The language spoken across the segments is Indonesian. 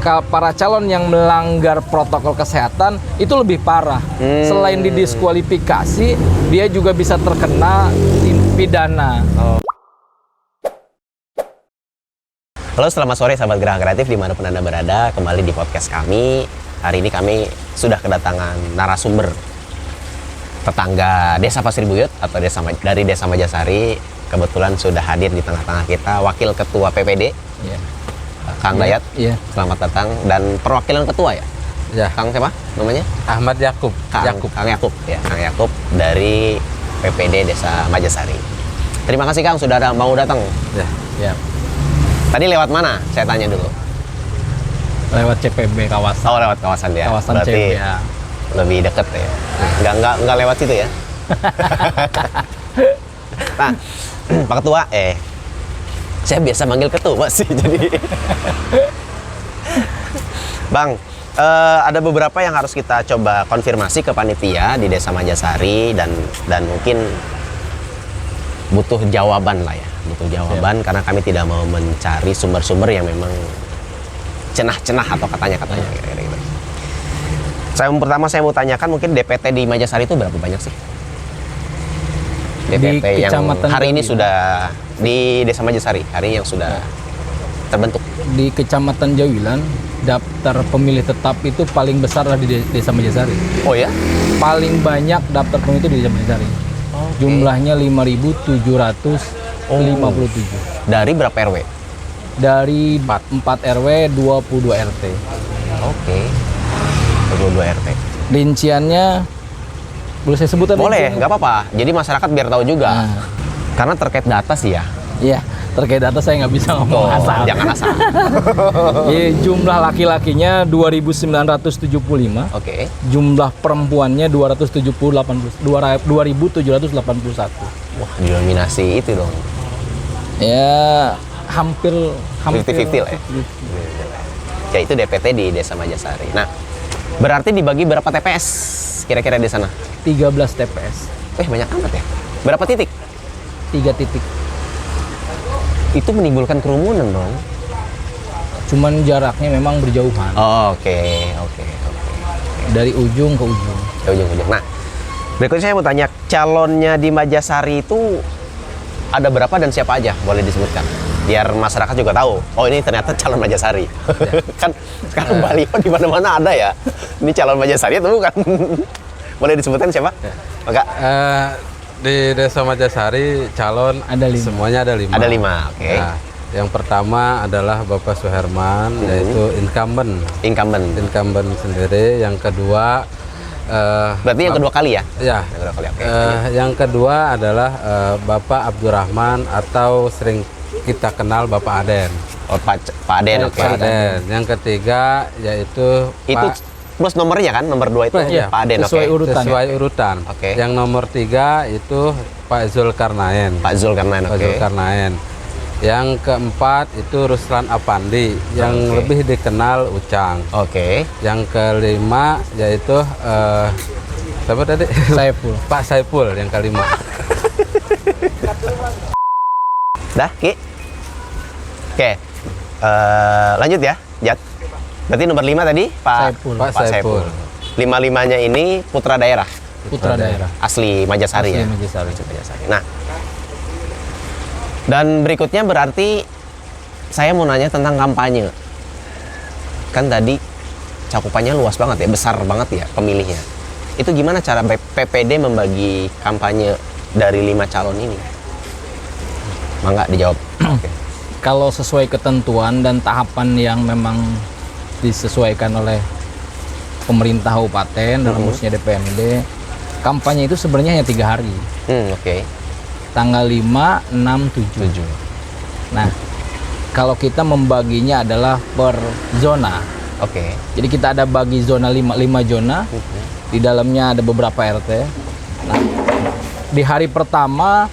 para calon yang melanggar protokol kesehatan itu lebih parah. Selain didiskualifikasi, dia juga bisa terkena pidana. Halo, selamat sore sahabat Geraha Kreatif dimanapun Anda berada. Kembali di podcast kami. Hari ini kami sudah kedatangan narasumber tetangga Desa Pasir Buyut atau dari Desa Majasari. Kebetulan sudah hadir di tengah-tengah kita Wakil Ketua PPD, Kang Dayat. Selamat datang. Dan perwakilan ketua ya? Kang siapa namanya? Ahmad Yakub. Kang Yakub ya, Kang Yakub dari PPD Desa Majasari. Terima kasih Kang sudah mau datang. Ya. Tadi lewat mana? Saya tanya dulu. Lewat CPB kawasan. Oh, lewat kawasan ya. Kawasan berarti CPB ya. Lebih deket ya. Enggak lewat situ ya. Nah, Pak Ketua, saya biasa manggil ketua sih jadi. Bang, ada beberapa yang harus kita coba konfirmasi ke panitia di Desa Majasari dan mungkin butuh jawaban lah ya. Butuh jawaban karena kami tidak mau mencari sumber-sumber yang memang cenah-cenah atau katanya-katanya kira-kira gitu. Pertama saya mau tanyakan mungkin DPT di Majasari itu berapa banyak sih? DPT yang hari ini sudah di Desa Majasari, hari ini yang sudah terbentuk. Di Kecamatan Jawilan, daftar pemilih tetap itu paling besar lah di Desa Majasari. Oh ya? Paling banyak daftar pemilih itu di Desa Majasari. Okay. Jumlahnya 5.757. Dari berapa RW? Dari 4 RW, 22 RT. Oke. 22 RT. Rinciannya boleh saya sebutkan? Boleh, nggak apa-apa. Jadi masyarakat biar tahu juga. Nah. Karena terkait data sih ya. Iya, terkait data saya nggak bisa ngomong asal. Jangan asal. Jumlah laki-lakinya 2.975. Oke. Jumlah perempuannya 2.781. Wah, didominasi itu dong. Ya, hampir 50-50 lah ya. Ya, itu DPT di Desa Majasari. Nah, berarti dibagi berapa TPS kira-kira di sana? 13 TPS. Banyak amat ya. Berapa titik? 3 titik. Itu menimbulkan kerumunan dong. Cuman jaraknya memang berjauhan. Oke. Dari ujung ke ujung. Nah, berikutnya saya mau tanya, calonnya di Majasari itu ada berapa dan siapa aja? Boleh disebutkan. Biar masyarakat juga tahu. Oh, ini ternyata calon Majasari. Ya. Kan sekarang baliho di mana-mana ada ya. Ini calon Majasari atau bukan? Boleh disebutkan siapa? Ya. Maka di Desa Majasari calon ada 5. Semuanya ada 5. Ada 5, oke. Nah, yang pertama adalah Bapak Suherman, yaitu incumbent sendiri. Yang kedua berarti yang kedua kali ya? Ya. Yang kedua kali. Yang kedua adalah Bapak Abdurrahman atau sering kita kenal Bapak Aden. Oh, Pak Aden, oke. Pak Aden. Yang ketiga yaitu itu plus nomornya kan, nomor 2 itu ya, Pak Aden, sesuai urutan. Oke. Yang nomor 3 itu Pak Zulkarnain. Pak Zulkarnain. Yang keempat itu Ruslan Apandi yang lebih dikenal Ucang. Oke. Yang kelima yaitu siapa tadi? Saiful. Pak Saiful yang kelima. Dah, Ki. Oke. Lanjut ya, Jat. Berarti nomor 5 tadi Pak Saiful. 5-5-nya ini putra daerah. Asli Majasari ya. Majasari. Nah, dan berikutnya berarti saya mau nanya tentang kampanye. Kan tadi cakupannya luas banget ya, besar banget ya pemilihnya. Itu gimana cara PPD membagi kampanye dari 5 calon ini? Mangga dijawab. Okay. Kalau sesuai ketentuan dan tahapan yang memang disesuaikan oleh pemerintah kabupaten dalam khususnya DPMD, kampanye itu sebenarnya hanya 3 hari. Oke. Tanggal 5, 6, 7. Nah, kalau kita membaginya adalah per zona. Oke. Jadi kita ada bagi zona 5 zona. Di dalamnya ada beberapa RT. Nah, di hari pertama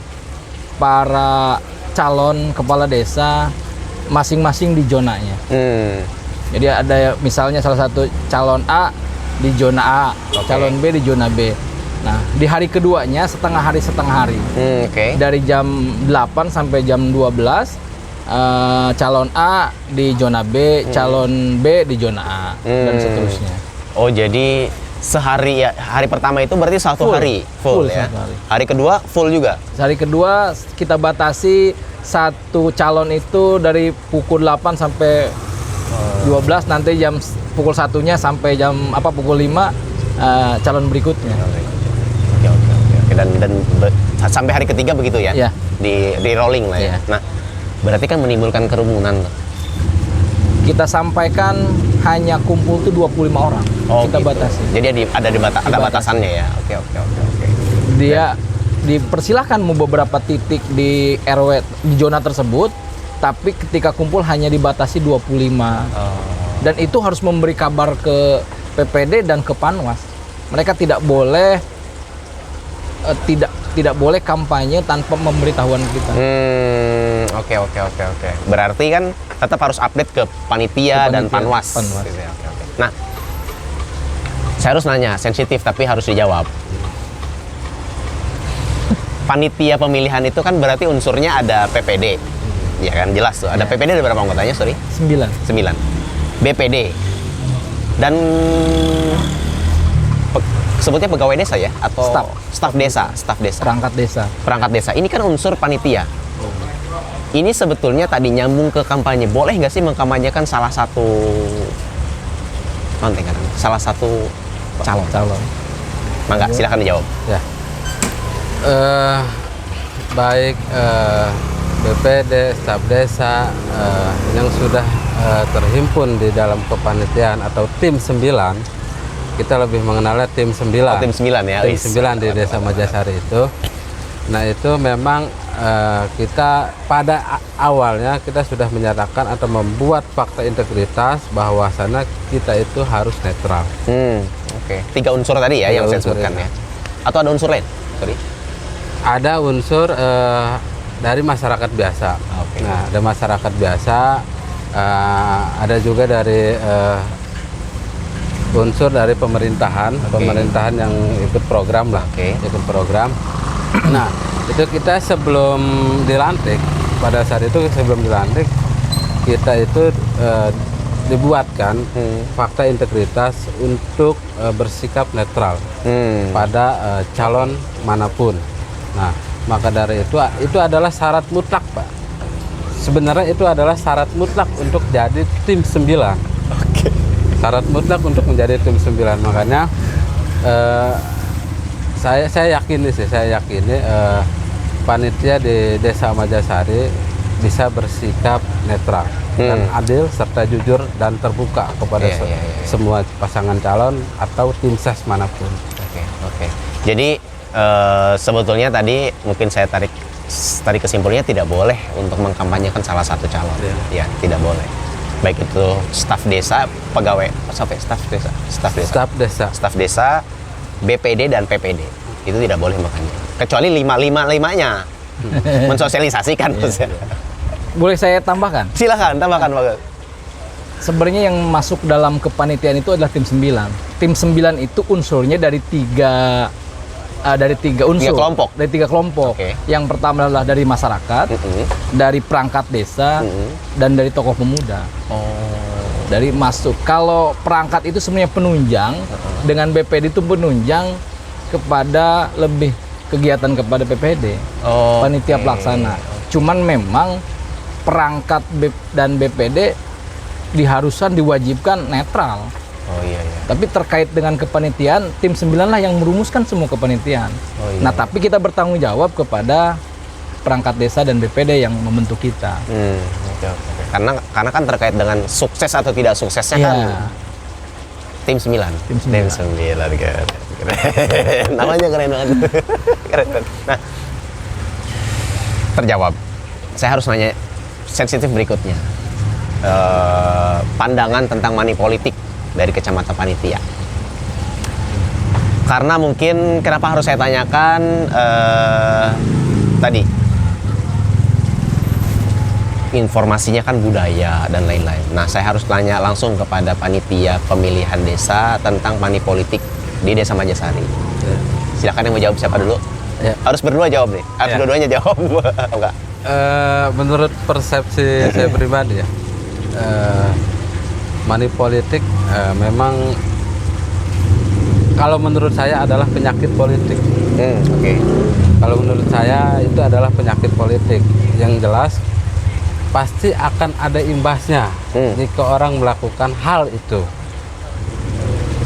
para calon kepala desa masing-masing di zonanya. Jadi ada misalnya salah satu calon A di zona A, calon B di zona B. Nah, di hari keduanya setengah hari. Dari jam 8 sampai jam 12 calon A di zona B, calon B di zona A, dan seterusnya. Oh, jadi sehari ya, hari pertama itu berarti satu Full. hari full ya. Satu hari. Hari kedua full juga. Hari kedua kita batasi satu calon itu dari pukul 8 sampai 12, nanti pukul 1-nya sampai pukul 5 calon berikutnya. Oke. Dan sampai hari ketiga begitu ya? Iya. Di rolling lah ya. Iya. Nah, berarti kan menimbulkan kerumunan. Kita sampaikan hanya kumpul tuh 25 orang. Oh, kita gitu. batasi. Jadi ada batasannya ya. Oke. Dia dipersilahkan mau beberapa titik di RW di zona tersebut, tapi ketika kumpul hanya dibatasi 25. Dan itu harus memberi kabar ke PPD dan ke Panwas. Mereka tidak boleh tidak boleh kampanye tanpa memberitahuan kita. Oke. Berarti kan tetap harus update ke panitia dan Panwas. Gitu ya, oke. Nah, saya harus nanya, sensitif tapi harus dijawab. Panitia pemilihan itu kan berarti unsurnya ada PPD. Ya kan, jelas tuh. Ada PPD, ada berapa anggotanya, sorry? 9. 9. BPD. Dan sebutnya pegawai desa ya? Atau staf desa? Perangkat desa. Ini kan unsur panitia. Ini sebetulnya tadi nyambung ke kampanye. Boleh nggak sih mengkampanyekan salah satu calon? Mangga, silakan dijawab. Ya. Baik BPD, staf desa yang sudah terhimpun di dalam kepanitiaan atau tim 9, kita lebih mengenalnya tim 9. Oh, tim 9 ya. Tim 9 di Desa Majasari itu. Nah, itu memang kita pada awalnya kita sudah menyatakan atau membuat fakta integritas bahwasannya kita itu harus netral. Oke. 3 unsur tadi ya yang saya sebutkan ya. Atau ada unsur lain? Sorry. Ada unsur dari masyarakat biasa. Oke. Nah, ada masyarakat biasa, ada juga dari unsur dari pemerintahan yang ikut program lah, ikut program. Nah, itu kita sebelum dilantik, pada saat itu sebelum dilantik, kita itu dibuatkan fakta integritas untuk bersikap netral pada calon manapun. Nah, maka dari itu adalah syarat mutlak, Pak. Sebenarnya itu adalah syarat mutlak untuk jadi tim 9. Syarat mutlak untuk menjadi tim 9. Makanya saya yakini panitia di Desa Majasari bisa bersikap netral dan adil serta jujur dan terbuka kepada semua pasangan calon atau tim ses manapun. Oke. Jadi sebetulnya tadi mungkin saya tarik kesimpulannya tidak boleh untuk mengkampanyekan salah satu calon. Ya, tidak boleh. Baik itu staf desa, pegawai staf desa, BPD dan PPD. Itu tidak boleh makanya. Kecuali 5-5-5-nya mensosialisasikan. Boleh saya tambahkan? Silakan tambahkan, Pak. Sebenarnya yang masuk dalam kepanitiaan itu adalah tim 9. Tim 9 itu unsurnya dari tiga unsur. Dari tiga kelompok. Okay. Yang pertama adalah dari masyarakat, dari perangkat desa, dan dari tokoh pemuda. Dari masuk. Kalau perangkat itu sebenarnya penunjang, dengan BPD itu penunjang kepada lebih kegiatan kepada PPD, panitia pelaksana. Cuman memang perangkat dan BPD diharuskan diwajibkan netral. Tapi terkait dengan kepanitiaan, tim 9 lah yang merumuskan semua kepanitiaan. Nah, tapi kita bertanggung jawab kepada perangkat desa dan BPD yang membentuk kita. Karena kan terkait dengan sukses atau tidak suksesnya kan tim 9. Tim 9 kan. Namanya keren banget. Keren. Nah, terjawab. Saya harus nanya sensitif berikutnya. Pandangan tentang money politik dari Kecamatan Panitia. Karena mungkin kenapa harus saya tanyakan tadi informasinya kan budaya dan lain-lain. Nah, saya harus tanya langsung kepada panitia pemilihan desa tentang money politik di Desa Majasari. Silakan yang mau jawab, siapa dulu? Harus berdua jawab nih. Harus dua-duanya jawab. Enggak. menurut persepsi saya pribadi ya, money politik memang kalau menurut saya adalah penyakit politik. Oke. Kalau menurut saya itu adalah penyakit politik. Yang jelas pasti akan ada imbasnya jika orang melakukan hal itu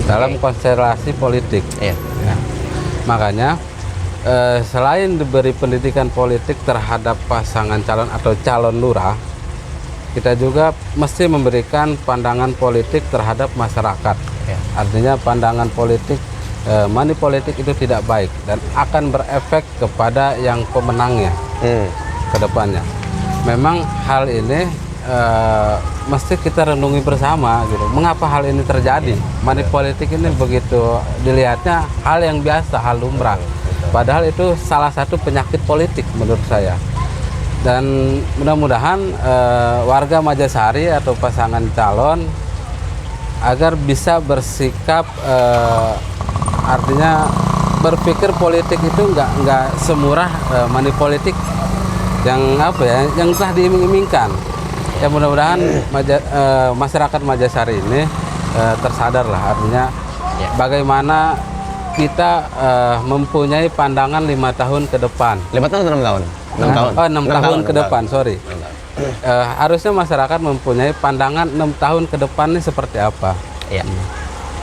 dalam konstelasi politik. Iya. Ya. Makanya selain diberi pendidikan politik terhadap pasangan calon atau calon lurah, kita juga mesti memberikan pandangan politik terhadap masyarakat. Ya. Artinya pandangan politik, money politik itu tidak baik dan akan berefek kepada yang pemenangnya ke depannya. Memang hal ini mesti kita renungi bersama gitu. Mengapa hal ini terjadi? Money politik ini begitu dilihatnya hal yang biasa, hal lumrah. Padahal itu salah satu penyakit politik menurut saya. Dan mudah-mudahan warga Majasari atau pasangan calon agar bisa bersikap, artinya berpikir politik itu nggak semurah money politik yang apa ya, yang telah diiming-imingkan. Ya mudah-mudahan masyarakat Majasari ini tersadar lah, artinya bagaimana kita mempunyai pandangan 5 tahun ke depan. 5 tahun atau 6 tahun? 6 tahun. Oh, 6 tahun ke depan, sorry. Harusnya masyarakat mempunyai pandangan 6 tahun ke depan ini seperti apa. Iya.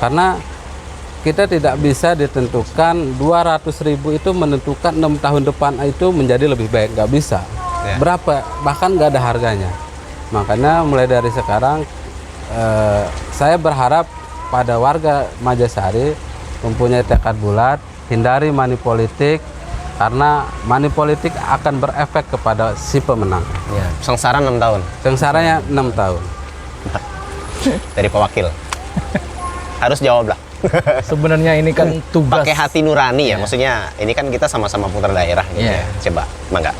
Karena kita tidak bisa ditentukan 200.000 itu menentukan 6 tahun depan itu menjadi lebih baik, nggak bisa. Ya. Berapa, bahkan nggak ada harganya. Makanya mulai dari sekarang saya berharap pada warga Majasari mempunyai tekad bulat, hindari money politik, karena money politik akan berefek kepada si pemenang. Ya. Sengsara 6 tahun Sengsaranya 6 tahun. dari pewakil. Harus jawab lah. Sebenarnya ini kan tugas. Pakai hati nurani ya, maksudnya ini kan kita sama-sama putra daerah gitu Iya. ya. Coba, mangga.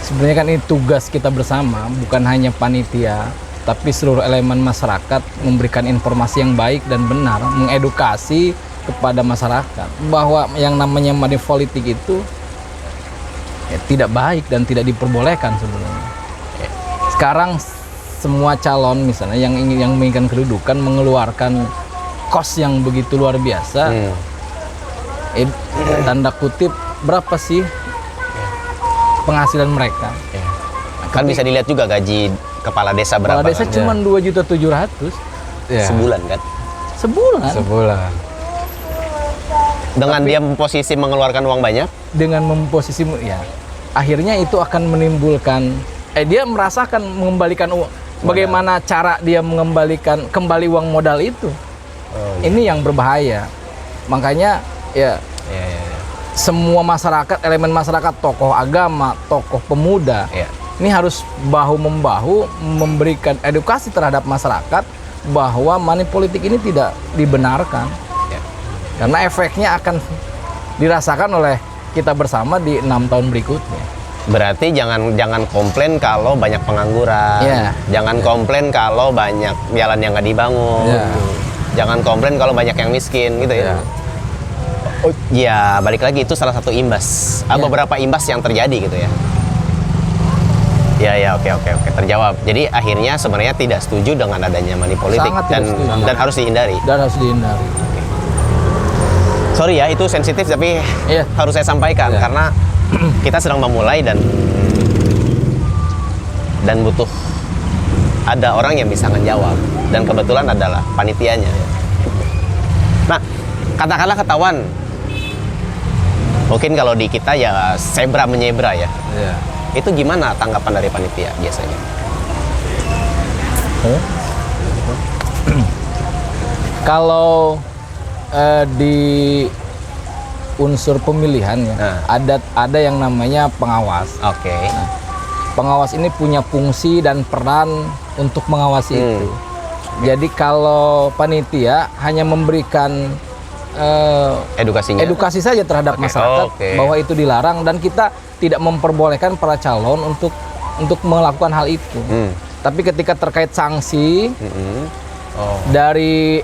Sebenarnya kan ini tugas kita bersama, bukan hanya panitia, tapi seluruh elemen masyarakat memberikan informasi yang baik dan benar, mengedukasi kepada masyarakat bahwa yang namanya money politik itu ya, tidak baik dan tidak diperbolehkan sebenarnya. Sekarang semua calon misalnya yang menginginkan kedudukan mengeluarkan kos yang begitu luar biasa, tanda kutip berapa sih penghasilan mereka? Kan bisa dilihat juga gaji kepala desa berapa. Kepala desa kan? cuma 2.700.000 Ya. Sebulan kan. Sebulan. Dengan dia posisi mengeluarkan uang banyak. Dengan memposisi ya akhirnya itu akan menimbulkan dia merasakan mengembalikan uang. Bagaimana cara dia mengembalikan kembali uang modal itu? Ini yang berbahaya. Makanya ya semua masyarakat, elemen masyarakat, tokoh agama, tokoh pemuda, ini harus bahu-membahu memberikan edukasi terhadap masyarakat bahwa money politik ini tidak dibenarkan. Karena efeknya akan dirasakan oleh kita bersama di 6 tahun berikutnya. Berarti jangan komplain kalau banyak pengangguran. Jangan komplain kalau banyak jalan yang nggak dibangun. Jangan komplain kalau banyak yang miskin gitu ya. Oh, ya balik lagi itu salah satu imbas. Beberapa imbas yang terjadi gitu ya. Ya, oke, terjawab. Jadi akhirnya sebenarnya tidak setuju dengan adanya money politik dan harus dihindari. Sorry ya, itu sensitif tapi harus saya sampaikan karena kita sedang memulai dan butuh ada orang yang bisa menjawab dan kebetulan adalah panitianya. Nah, katakanlah ketahuan. Mungkin kalau di kita ya zebra menyebra ya. Itu gimana tanggapan dari panitia biasanya? Kalau di unsur pemilihan ya, ada yang namanya pengawas. Oke. Nah, pengawas ini punya fungsi dan peran untuk mengawasi itu. Jadi kalau panitia hanya memberikan edukasi saja terhadap masyarakat bahwa itu dilarang dan kita tidak memperbolehkan para calon untuk melakukan hal itu. Tapi ketika terkait sanksi, Dari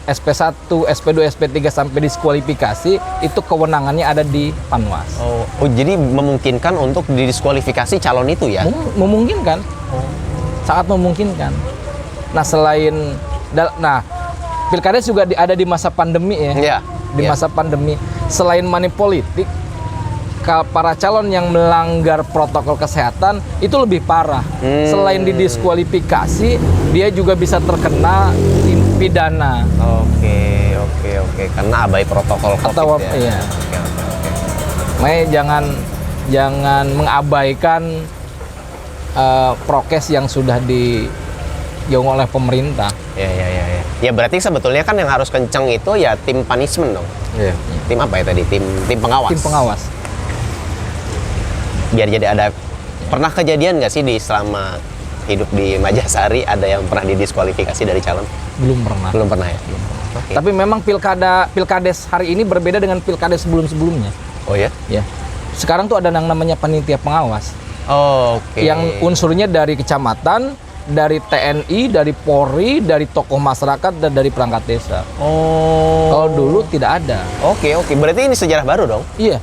SP1, SP2, SP3 sampai diskualifikasi itu kewenangannya ada di Panwas. Oh, jadi memungkinkan untuk didiskualifikasi calon itu ya? Memungkinkan. Sangat memungkinkan. Nah, Pilkades juga ada di masa pandemi ya. Iya. Di masa pandemi, selain money politik, para calon yang melanggar protokol kesehatan itu lebih parah. Selain didiskualifikasi, dia juga bisa terkena pidana. Oke. Karena abai protokol COVID Atau ya. iya. Oke. Makanya jangan mengabaikan prokes yang sudah digaung oleh pemerintah. Ya berarti sebetulnya kan yang harus kenceng itu ya tim punishment dong. Iya. Tim apa ya tadi? Tim pengawas. Tim pengawas. Biar jadi ada. Pernah kejadian nggak sih selama hidup di Majasari ada yang pernah didiskualifikasi dari calon? Belum pernah. Belum pernah ya. Oke. Tapi memang pilkades hari ini berbeda dengan pilkades sebelum-sebelumnya. Oh ya? Ya. Sekarang tuh ada yang namanya panitia pengawas. Oke. Yang unsurnya dari kecamatan, dari TNI, dari Polri, dari tokoh masyarakat, dan dari perangkat desa. Oh. Kalau dulu tidak ada. Oke. Berarti ini sejarah baru dong? Iya.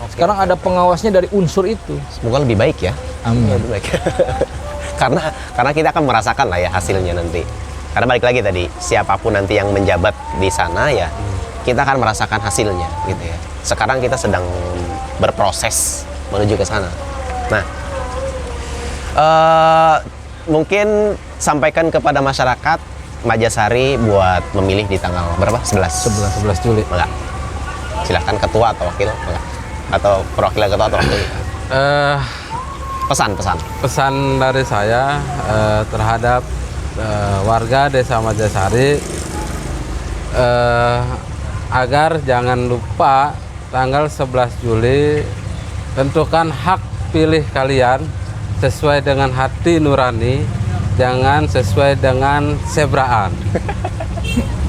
Sekarang ada pengawasnya dari unsur itu. Semoga lebih baik ya. Amin. Lebih baik. karena kita akan merasakan lah ya hasilnya nanti. Karena balik lagi tadi, siapapun nanti yang menjabat di sana ya, kita akan merasakan hasilnya gitu ya. Sekarang kita sedang berproses menuju ke sana. Nah, mungkin sampaikan kepada masyarakat Majasari buat memilih di tanggal berapa? 11 Juli. Enggak. Silahkan ketua atau wakil, enggak. Atau perwakilan ketua atau wakil. Pesan. Pesan dari saya terhadap warga Desa Majasari agar jangan lupa tanggal 11 Juli tentukan hak pilih kalian sesuai dengan hati nurani, jangan sesuai dengan sebraan.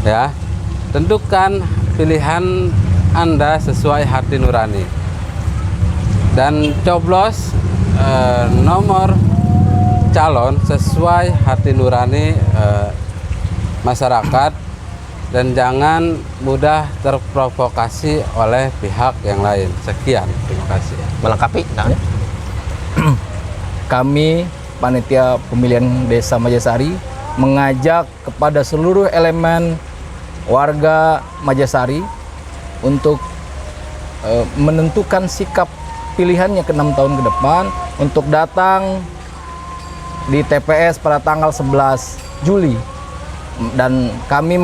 Ya, tentukan pilihan Anda sesuai hati nurani dan coblos nomor calon sesuai hati nurani masyarakat dan jangan mudah terprovokasi oleh pihak yang lain. Sekian, terima kasih. Melengkapi? Nah. Kami panitia pemilihan Desa Majasari mengajak kepada seluruh elemen warga Majasari untuk menentukan sikap pilihannya ke 6 tahun ke depan untuk datang di TPS pada tanggal 11 Juli. Dan kami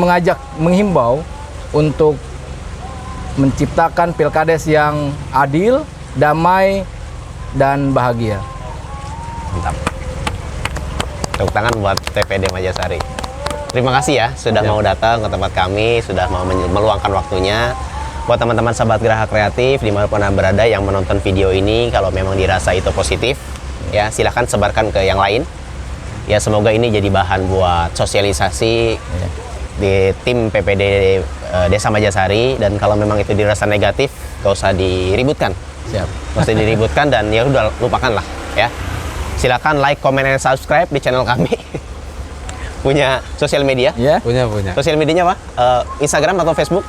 menghimbau untuk menciptakan pilkades yang adil, damai, dan bahagia. Mantap. Tepuk tangan buat TPD Majasari. Terima kasih ya sudah mau datang ke tempat kami, sudah mau meluangkan waktunya. Buat teman-teman sahabat Geraha Kreatif dimanapun Anda berada yang menonton video ini, kalau memang dirasa itu positif, ya silahkan sebarkan ke yang lain. Ya semoga ini jadi bahan buat sosialisasi di tim PPD Desa Majasari, dan kalau memang itu dirasa negatif, gak usah diributkan. Siap. Gak usah diributkan dan ya udah lupakan lah ya. Silakan like, comment, dan subscribe di channel kami. Punya sosial media? Ya. Punya. Sosial medianya apa? Instagram atau Facebook?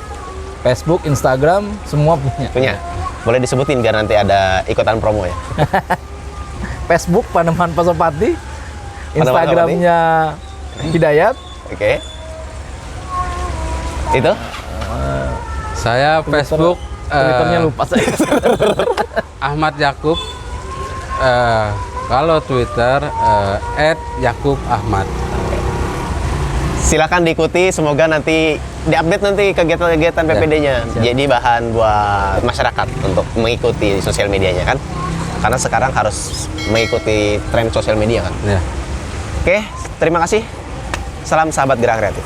Facebook, Instagram, semua punya. Punya. Boleh disebutin biar nanti ada ikutan promo ya. Facebook Paneman Pasopati, Instagramnya Hidayat. Oke. Itu? Saya Facebook Twitternya lupa saya. Ahmad Yakub. Kalau Twitter @yakubahmad. Silakan diikuti, semoga nanti diupdate nanti kegiatan-kegiatan PPD-nya. Jadi bahan buat masyarakat untuk mengikuti sosial medianya kan. Karena sekarang harus mengikuti tren sosial media kan. Ya. Oke, terima kasih. Salam sahabat Geraha Kreatif.